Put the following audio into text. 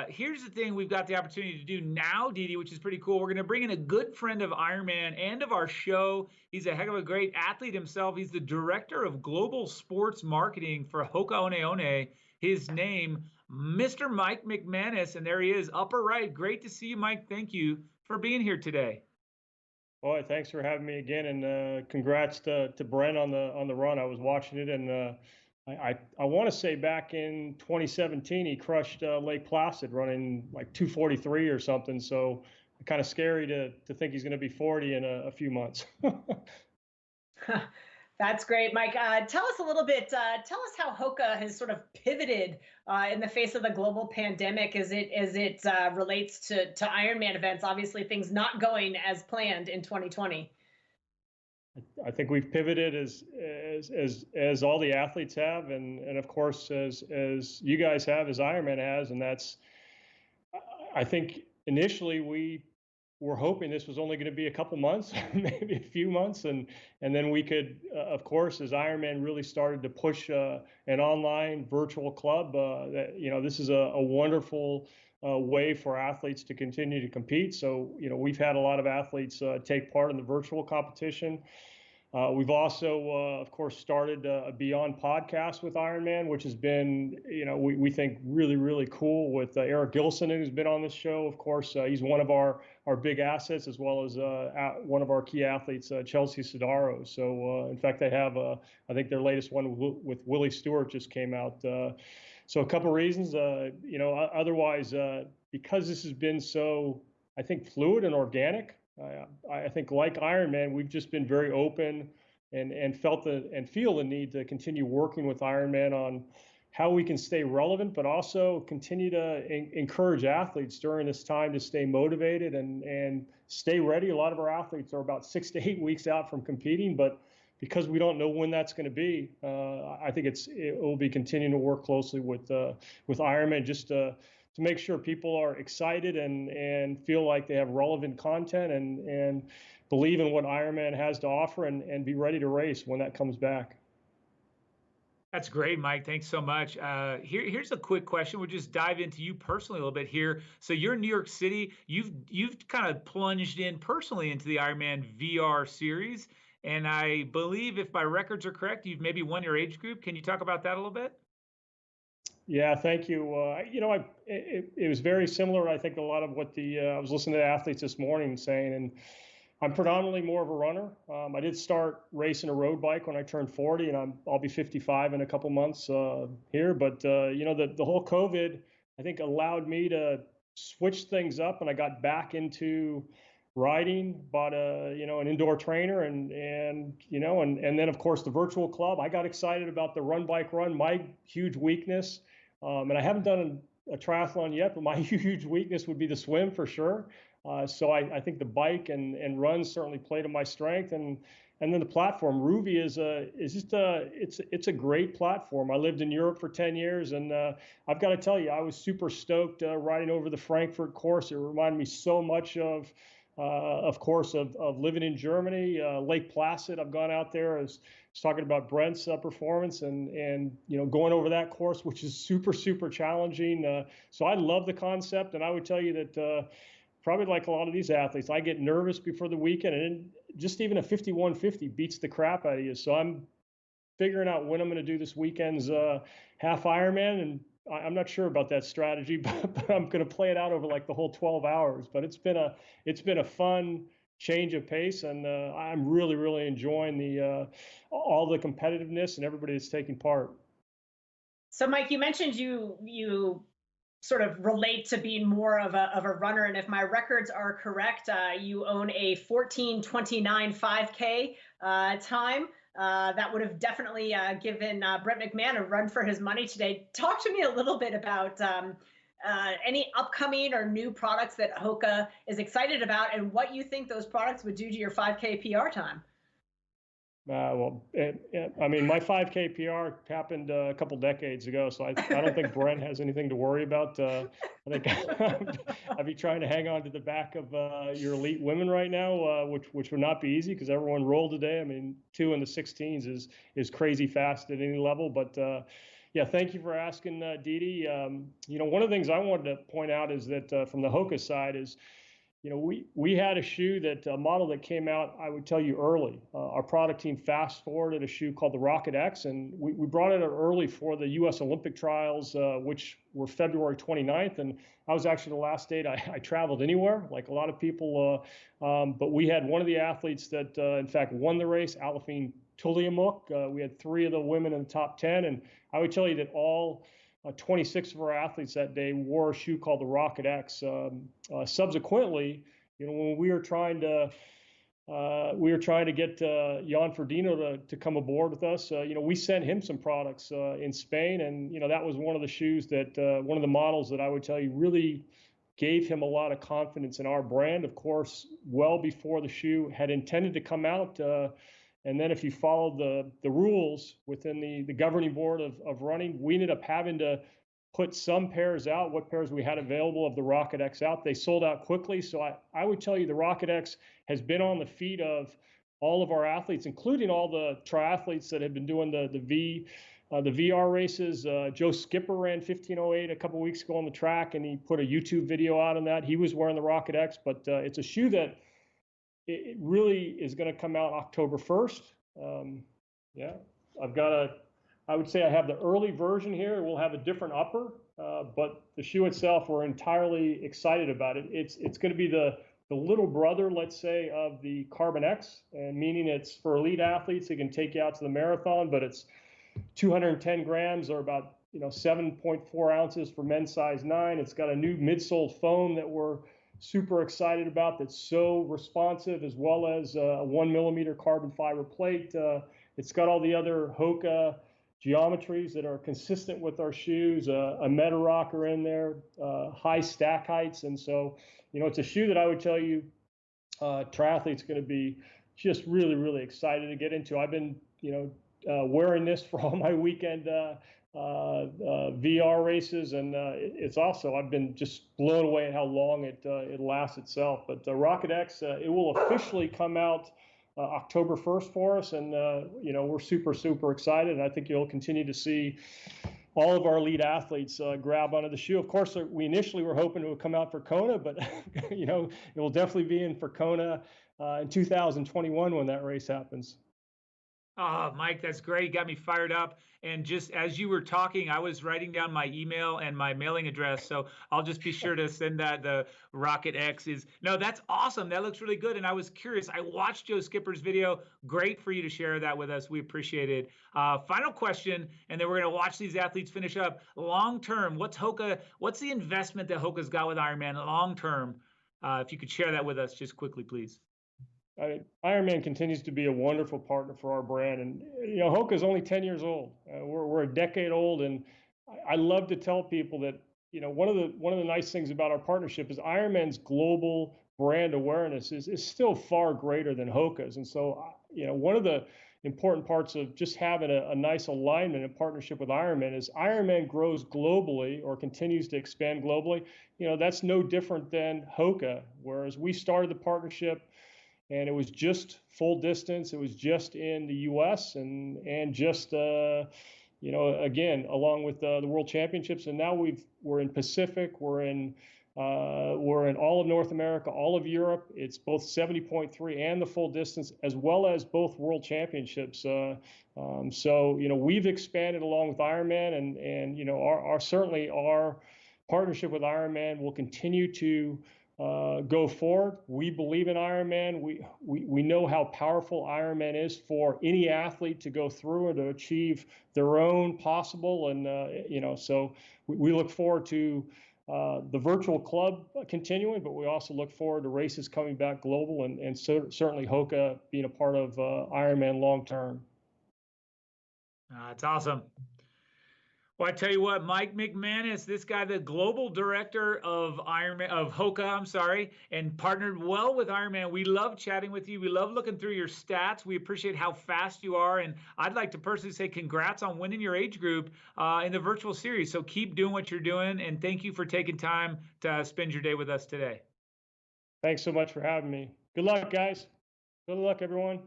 Here's the thing we've got the opportunity to do now, Didi, which is pretty cool. We're going to bring in a good friend of Ironman and of our show. He's a heck of a great athlete himself. He's the director of global sports marketing for HOKA One One. His name, Mr. Mike McManus, and there he is, upper right. Great to see you, Mike. Thank you for being here today. Boy, thanks for having me again, and congrats to Brent on the run. I was watching it, and I want to say back in 2017 he crushed Lake Placid running like 2:43 or something. So kind of scary to think he's going to be 40 in a few months. That's great, Mike. Tell us a little bit. Tell us how HOKA has sort of pivoted in the face of the global pandemic as it relates to Ironman events. Obviously, things not going as planned in 2020. I think we've pivoted as all the athletes have, and of course as you guys have, as Ironman has, and that's. I think initially we were hoping this was only going to be a couple months, maybe a few months, and then we could, of course, as Ironman really started to push an online virtual club, that this is a wonderful way for athletes to continue to compete. So we've had a lot of athletes take part in the virtual competition. We've also, of course, started a Beyond podcast with Ironman, which has been, we think really, really cool with Eric Gilson, who's been on this show. Of course, he's one of our big assets, as well as one of our key athletes, Chelsea Sodaro. So, in fact, they have, I think their latest one with Willie Stewart just came out. So a couple of reasons, otherwise, because this has been so, I think, fluid and organic. I think like Ironman, we've just been very open and felt and feel the need to continue working with Ironman on how we can stay relevant, but also continue to encourage athletes during this time to stay motivated and stay ready. A lot of our athletes are about 6 to 8 weeks out from competing, but because we don't know when that's going to be, I think it will be continuing to work closely with Ironman just to make sure people are excited and feel like they have relevant content and believe in what Ironman has to offer and be ready to race when that comes back. That's great, Mike. Thanks so much. Here's a quick question. We'll just dive into you personally a little bit here. So you're in New York City. You've kind of plunged in personally into the Ironman VR series. And I believe, if my records are correct, you've maybe won your age group. Can you talk about that a little bit? Yeah, thank you. It was very similar. I think a lot of what I was listening to athletes this morning saying, and I'm predominantly more of a runner. I did start racing a road bike when I turned 40, and I'll be 55 in a couple months here. But the whole COVID, I think, allowed me to switch things up, and I got back into riding. Bought an indoor trainer, and then of course the virtual club. I got excited about the run bike run. My huge weakness. And I haven't done a triathlon yet, but my huge weakness would be the swim for sure. So I think the bike and run certainly play to my strength, and then the platform. Ruby is just it's a great platform. I lived in Europe for 10 years, and I've got to tell you, I was super stoked riding over the Frankfurt course. It reminded me so much of course, of living in Germany. Lake Placid, I've gone out there. I was talking about Brent's performance and going over that course, which is super, super challenging. So I love the concept, and I would tell you that probably like a lot of these athletes, I get nervous before the weekend, and just even a 5150 beats the crap out of you. So I'm figuring out when I'm going to do this weekend's half Ironman, and I'm not sure about that strategy, but I'm going to play it out over like the whole 12 hours. But it's been a fun change of pace, and I'm really, really enjoying all the competitiveness and everybody that's taking part. So, Mike, you mentioned you sort of relate to being more of a runner, and if my records are correct, you own a 14:29 5K time. That would have definitely given Brent McMahon a run for his money today. Talk to me a little bit about any upcoming or new products that HOKA is excited about, and what you think those products would do to your 5K PR time. I mean, my 5K PR happened a couple decades ago, so I don't think Brent has anything to worry about. I think I'd be trying to hang on to the back of your elite women right now, which would not be easy because everyone rolled today. I mean, 2 in the 16s is crazy fast at any level, but Yeah, thank you for asking, Dee Dee. One of the things I wanted to point out is that from the HOKA side is, we had a model that came out, I would tell you, early. Our product team fast forwarded a shoe called the Rocket X, and we brought it out early for the U.S. Olympic trials, which were February 29th. And I was actually the last date I traveled anywhere, like a lot of people. But we had one of the athletes that, in fact, won the race, Alafine Tuliamuk. We had 3 of the women in the top 10. And I would tell you that all 26 of our athletes that day wore a shoe called the Rocket X. Subsequently, when we were trying to get Jan Frodeno to come aboard with us, we sent him some products in Spain, and that was one of the shoes that one of the models that I would tell you really gave him a lot of confidence in our brand. Of course, well before the shoe had intended to come out. And then if you followed the rules within the governing board of running, we ended up having to put some pairs out, what pairs we had available of the Rocket X out. They sold out quickly. So I would tell you the Rocket X has been on the feet of all of our athletes, including all the triathletes that have been doing the VR races. Joe Skipper ran 15:08 a couple weeks ago on the track, and he put a YouTube video out on that. He was wearing the Rocket X, but it's a shoe that it really is going to come out October 1st. Yeah, I would say I have the early version here. We'll have a different upper, but the shoe itself, we're entirely excited about it. It's going to be the little brother, let's say, of the Carbon X, and meaning it's for elite athletes. It can take you out to the marathon, but it's 210 grams or about 7.4 ounces for men's size 9. It's got a new midsole foam that we're super excited about, that's so responsive, as well as a 1 millimeter carbon fiber plate. It's got all the other HOKA geometries that are consistent with our shoes, a meta rocker in there, high stack heights. And so, it's a shoe that I would tell you triathletes going to be just really, really excited to get into. I've been, wearing this for all my weekend VR races, and it's also, I've been just blown away at how long it lasts itself. But the Rocket X, it will officially come out October 1st for us, and we're super, super excited, and I think you'll continue to see all of our elite athletes grab onto the shoe. Of course, we initially were hoping it would come out for Kona, but it will definitely be in for Kona in 2021 when that race happens. Oh, Mike, that's great. Got me fired up. And just as you were talking, I was writing down my email and my mailing address. So I'll just be sure to send that. The Rocket X is, no, that's awesome. That looks really good. And I was curious. I watched Joe Skipper's video. Great for you to share that with us. We appreciate it. Final question, and then we're going to watch these athletes finish up. Long term, what's the investment that HOKA's got with Ironman long term? If you could share that with us just quickly, please. Ironman continues to be a wonderful partner for our brand, and HOKA is only 10 years old. We're a decade old, and I love to tell people that one of the nice things about our partnership is Ironman's global brand awareness is still far greater than HOKA's, and so one of the important parts of just having a nice alignment and partnership with Ironman is Ironman grows globally or continues to expand globally. That's no different than HOKA, whereas we started the partnership and it was just full distance. It was just in the U.S. and just again along with the World Championships. And now we're in Pacific. We're in all of North America, all of Europe. It's both 70.3 and the full distance, as well as both World Championships. So we've expanded along with Ironman, and certainly our partnership with Ironman will continue to go forward. We believe in Ironman. We know how powerful Ironman is for any athlete to go through and to achieve their own possible. And so we look forward to the virtual club continuing, but we also look forward to races coming back global, and certainly HOKA being a part of Ironman long term. That's awesome. Well, I tell you what, Mike McManus, this guy, the global director of HOKA, and partnered well with Ironman. We love chatting with you. We love looking through your stats. We appreciate how fast you are. And I'd like to personally say congrats on winning your age group in the virtual series. So keep doing what you're doing. And thank you for taking time to spend your day with us today. Thanks so much for having me. Good luck, guys. Good luck, everyone.